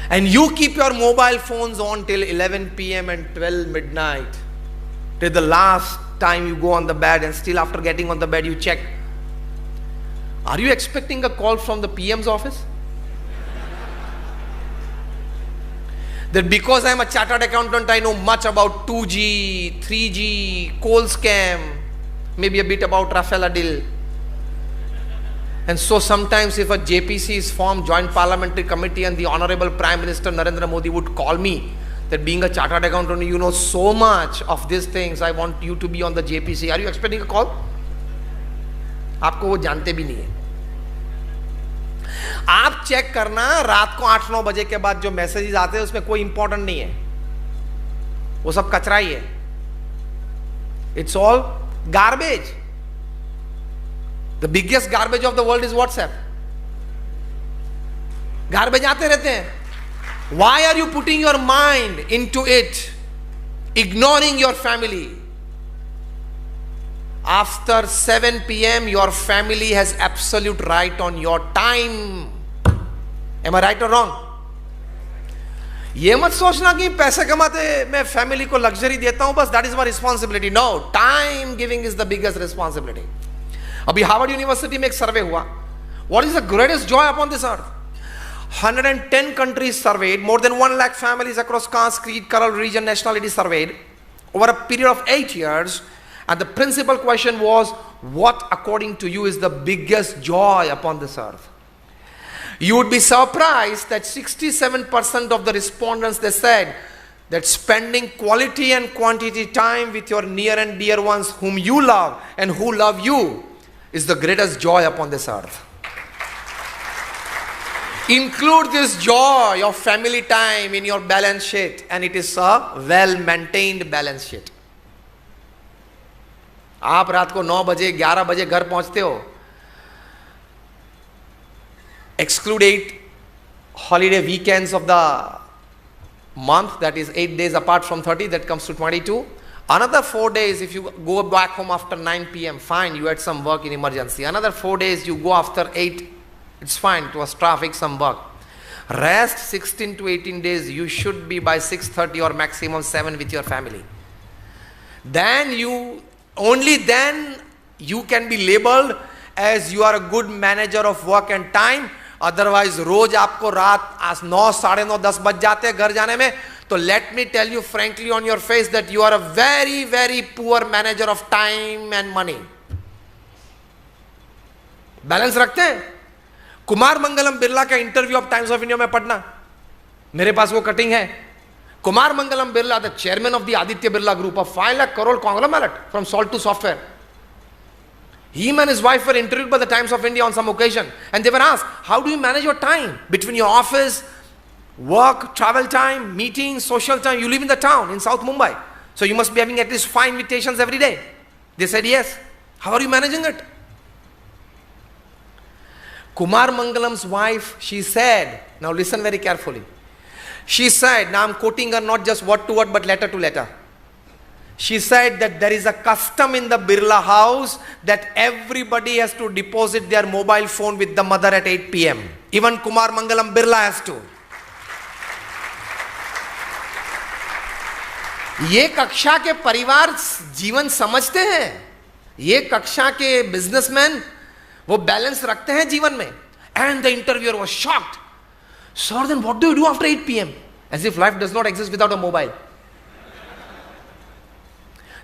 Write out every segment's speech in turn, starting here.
And you keep your mobile phones on till 11 p.m. and 12 midnight, till the last time you go on the bed, and still after getting on the bed you check. Are you expecting a call from the PM's office? That because I am a chartered accountant, I know much about 2G, 3G, coal scam, maybe a bit about Rafale deal. And so sometimes if a JPC is formed, Joint Parliamentary Committee, and the Honorable Prime Minister Narendra Modi would call me, that being a chartered accountant, you know so much of these things, I want you to be on the JPC. Are you expecting a call? आपको वो जानते भी नहीं है. आप check करना, रात को 8-9 बजे के बाद जो मैसेजेस आते हैं उसमें कोई इंपॉर्टेंट नहीं है, वो सब कचरा ही है. It's all garbage. The biggest garbage of the world is WhatsApp. Garbage आते रहते हैं. Why are you putting your mind into it, ignoring your family? After 7 p.m. your family has absolute right on your time. Am I right or wrong? ये मत सोचना कि पैसे कमाते मैं फैमिली को लग्जरी देता हूं बस, that is my responsibility. No, time giving is the biggest responsibility. अभी हार्वर्ड यूनिवर्सिटी में एक सर्वे हुआ. What is the greatest joy upon this earth? 110 countries surveyed, more than 1 lakh families across caste, creed, color, religion, nationality surveyed over a period of 8 years, and the principal question was, what according to you is the biggest joy upon this earth? You would be surprised that 67% of the respondents, they said that spending quality and quantity time with your near and dear ones whom you love and who love you is the greatest joy upon this earth. Include this joy of family time in your balance sheet, and it is a well maintained balance sheet. आप रात को 9 बजे 11 बजे घर पहुंचते हो. Exclude 8 holiday weekends of the month, that is 8 days apart from 30, that comes to 22. Another 4 days if you go back home after 9 p.m, fine, you had some work in emergency. Another 4 days you go after 8, it's fine, it was traffic, some work. Rest 16 to 18 days you should be by 6:30 or maximum 7 with your family. Then only then you can be labeled as you are a good manager of work and time. Otherwise रोज आपको रात 9, 9:30, 10 बज जाते हैं घर जाने में. तो let me tell you frankly on your face that you are a very very poor manager of time and money. Balance रखते हैं. कुमार मंगलम बिरला का interview of Times of India में पढ़ना, मेरे पास वो कटिंग है. Kumar Mangalam Birla, the chairman of the Aditya Birla group, of 5 lakh crore conglomerate from salt to software. Him and his wife were interviewed by the Times of India on some occasion, and they were asked, how do you manage your time between your office, work, travel time, meetings, social time? You live in the town in South Mumbai, so you must be having at least 5 invitations every day. They said yes. How are you managing it? Kumar Mangalam's wife, she said, now listen very carefully. She said, now I'm quoting her not just word to word but letter to letter. She said that there is a custom in the Birla house that everybody has to deposit their mobile phone with the mother at 8 p.m. Even Kumar Mangalam Birla has to. ये कक्षा के परिवार जीवन समझते हैं. ये कक्षा के बिजनेसमैन वो बैलेंस रखते हैं जीवन में. And the interviewer was shocked. Sir, then what do you do after 8 p.m? As if life does not exist without a mobile.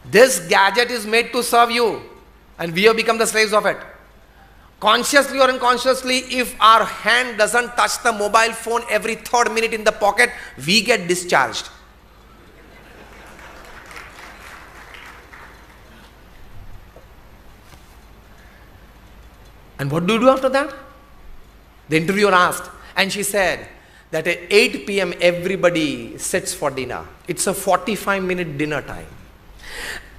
This gadget is made to serve you, and we have become the slaves of it. Consciously or unconsciously, if our hand doesn't touch the mobile phone every 3rd minute in the pocket, we get discharged. And what do you do after that? The interviewer asked, and she said that at 8 p.m. everybody sits for dinner. It's a 45-minute dinner time.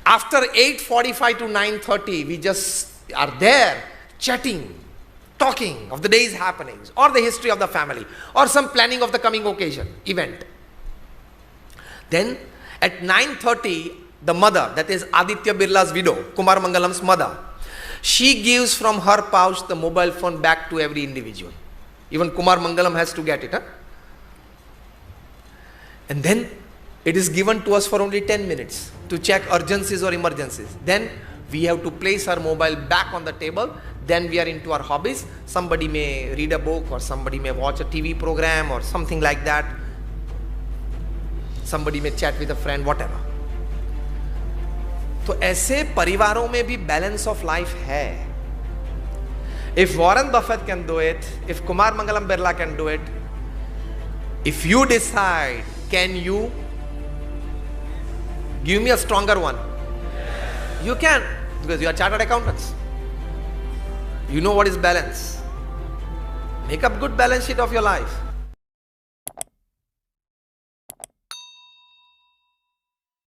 After 8:45 to 9:30, we just are there chatting, talking of the day's happenings or the history of the family or some planning of the coming occasion, event. Then at 9:30, the mother, that is Aditya Birla's widow, Kumar Mangalam's mother, she gives from her pouch the mobile phone back to every individual. Even Kumar Mangalam has to get it. And then it is given to us for only 10 minutes to check urgencies or emergencies. Then we have to place our mobile back on the table. Then we are into our hobbies. Somebody may read a book, or somebody may watch a TV program or something like that. Somebody may chat with a friend, whatever. तो ऐसे परिवारों में भी balance of life है. If Warren Buffett can do it, if Kumar Mangalam Birla can do it, if you decide, can you give me a stronger one? You can, because you are chartered accountants. You know what is balance. Make up good balance sheet of your life.